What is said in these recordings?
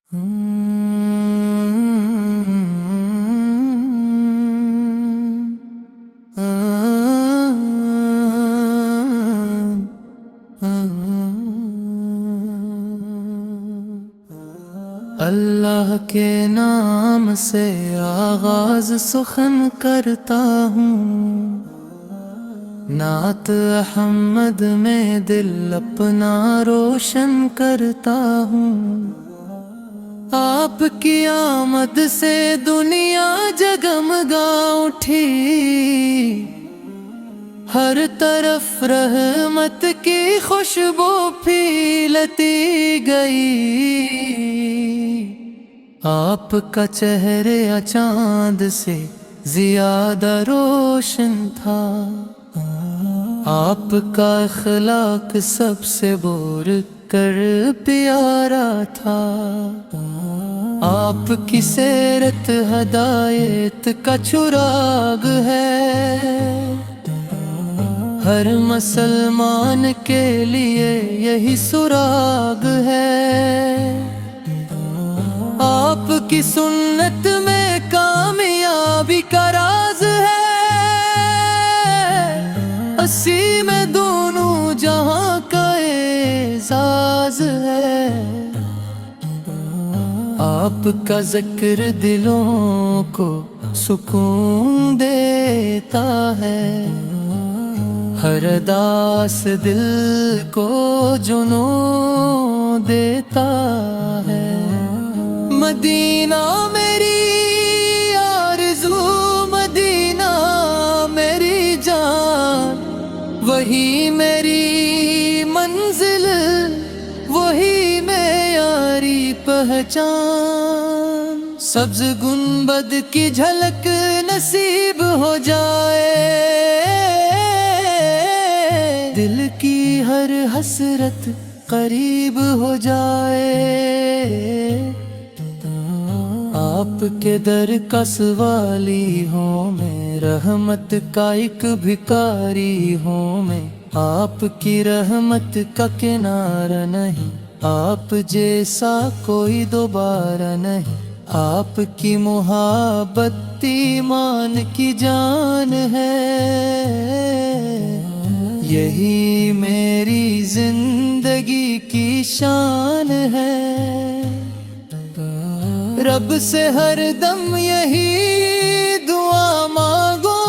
اللہ کے نام سے آغاز سخن کرتا ہوں، نعت احمد میں دل اپنا روشن کرتا ہوں۔ آپ کی آمد سے دنیا جگمگا اٹھی، ہر طرف رحمت کی خوشبو پھیلتی گئی۔ آپ کا چہرہ چاند سے زیادہ روشن تھا، آپ کا اخلاق سب سے بور کر پیارا تھا۔ آپ کی سیرت ہدایت کا چراغ ہے، ہر مسلمان کے لیے یہی سراغ ہے۔ آپ کی سنت میں کامیابی کا راز ہے، اسی میں دونوں جہاں کا اعزاز ہے۔ آپ کا ذکر دلوں کو سکون دیتا ہے، ہر اداس دل کو جنون دیتا ہے۔ مدینہ میری آرزو، مدینہ میری جان، وہی میری منزل، وہی میری پہچان۔ سبز گنبد کی جھلک نصیب ہو جائے، دل کی ہر حسرت قریب ہو جائے۔ آپ کے در کا سوالی ہوں میں، رحمت کا ایک بھکاری ہوں میں۔ آپ کی رحمت کا کنارہ نہیں، آپ جیسا کوئی دوبارہ نہیں۔ آپ کی محبت ایمان کی جان ہے، یہی میری زندگی کی شان ہے۔ رب سے ہر دم یہی دعا مانگو،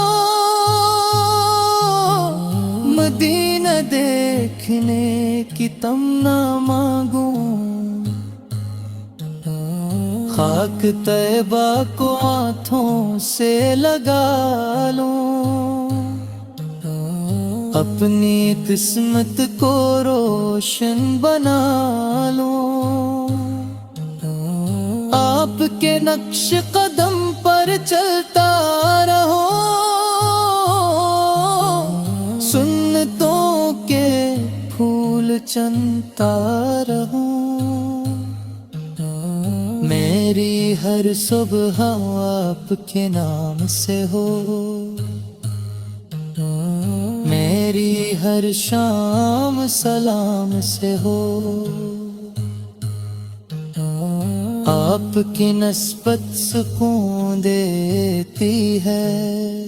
مدینہ دیکھنے کی تمنا مانگو۔ خاک طیبہ کو ہاتھوں سے لگا لوں، اپنی قسمت کو روشن بنا لوں۔ آپ کے نقش قدم پر چلتا رہو، سنتوں کے پھول چنتا رہوں۔ میری ہر صبح آپ کے نام سے ہو، میری ہر شام سلام سے ہو۔ آپ کی نسبت سکون دیتی ہے،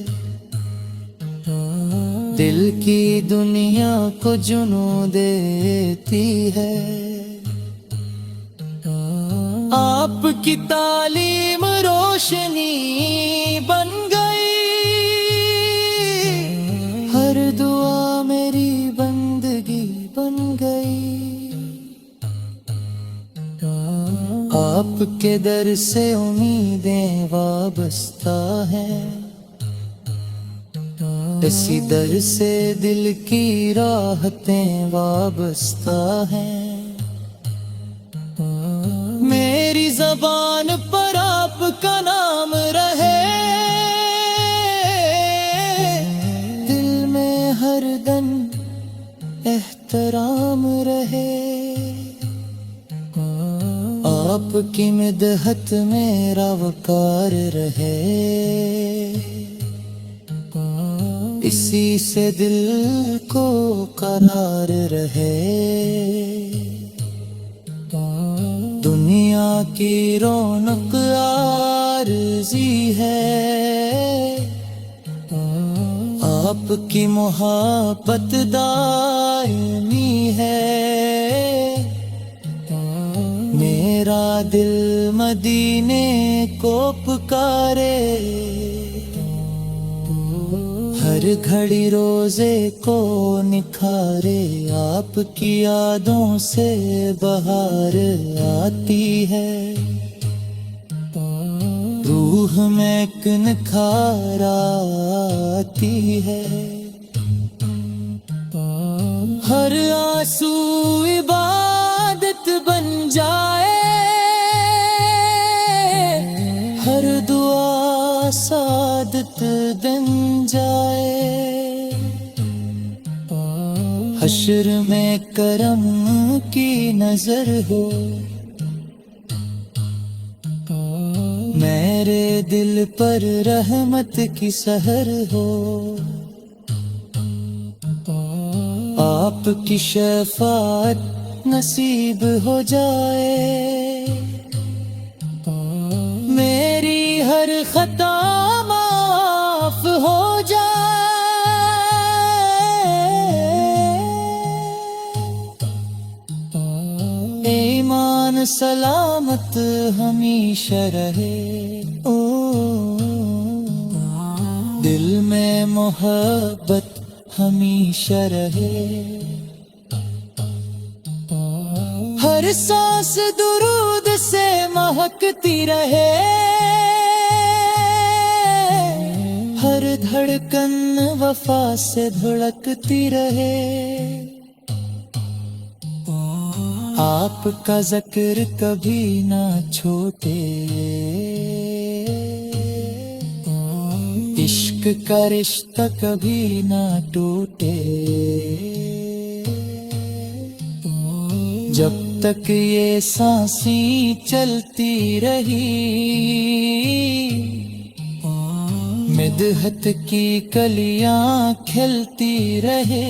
دل کی دنیا کو جنون دیتی ہے۔ آپ کی تعلیم روشنی بن گئی، ہر دعا میری بندگی بن گئی۔ آپ کے در سے امیدیں وابستہ ہیں، اسی در سے دل کی راحتیں وابستہ ہیں۔ میری زبان پر آپ کا نام رہے، دل میں ہر دم احترام رہے۔ آپ کی مدحت میرا وقار رہے، اسی سے دل کو قرار رہے۔ دنیا دنیا کی رونق عارضی ہے، آپ کی محبت دائمی ہے، میرا دل مدینے کو پکارے، ہر گھڑی روزے کو نکھارے، آپ کی یادوں سے بہار آتی ہے، روح میں ایک نکھار آتی ہے، ہر آنسو عبادت بن جائے، ہر دعا سعادت بن جائے، حشر میں کرم کی نظر ہو، میرے دل پر رحمت کی سحر ہو، آپ کی شفاعت نصیب ہو جائے، میری ہر خطا معاف ہو جائے، ایمان سلامت ہمیشہ رہے، دل میں محبت ہمیشہ رہے، ہر سانس درود سے مہکتی رہے، ہر دھڑکن وفا سے دھڑکتی رہے، آپ کا ذکر کبھی نہ چھوٹے، عشق کا رشتہ کبھی نہ ٹوٹے، جب تک یہ سانسیں چلتی رہی، مدحت کی کلیاں کھلتی رہے،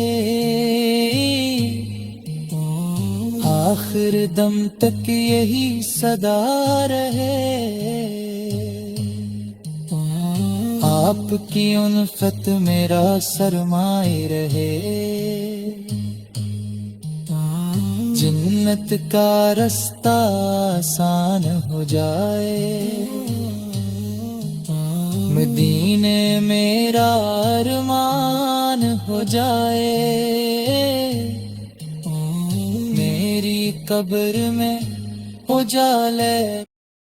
آخر دم تک یہی صدا رہے، آپ کی الفت میرا سرمایہ رہے، جنت کا رستہ آسان ہو جائے، مدینے میرا ارمان ہو جائے، میری قبر میں اجالے